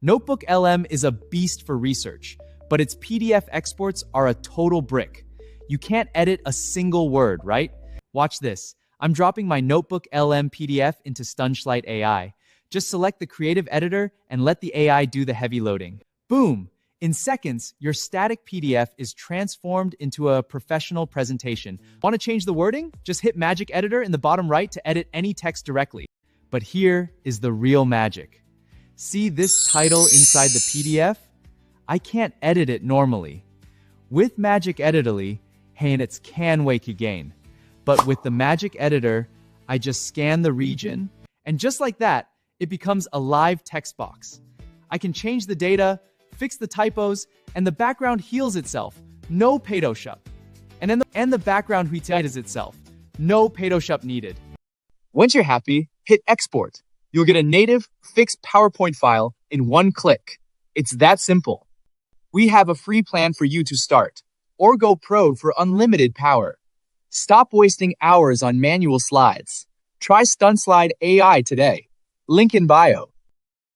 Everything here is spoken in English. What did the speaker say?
NotebookLM is a beast for research, but its PDF exports are a total brick. You can't edit a single word, right? Watch this. I'm dropping my NotebookLM PDF into StunSlide AI. Just select the creative editor and let the AI do the heavy loading. Boom! In seconds, your static PDF is transformed into a professional presentation. Want to change the wording? Just hit Magic Editor in the bottom right to edit any text directly. But here is the real magic. See this title inside the PDF? I can't edit it normally. With Magic Editable, hey, and it's can wake again. But with the Magic Editor, I just scan the region, and just like that, it becomes a live text box. I can change the data, fix the typos, and the background heals itself. No Photoshop. And the background retires itself. No Photoshop needed. Once you're happy, hit Export. You'll get a native, fixed PowerPoint file in one click. It's that simple. We have a free plan for you to start, or go pro for unlimited power. Stop wasting hours on manual slides. Try StunSlide AI today. Link in bio.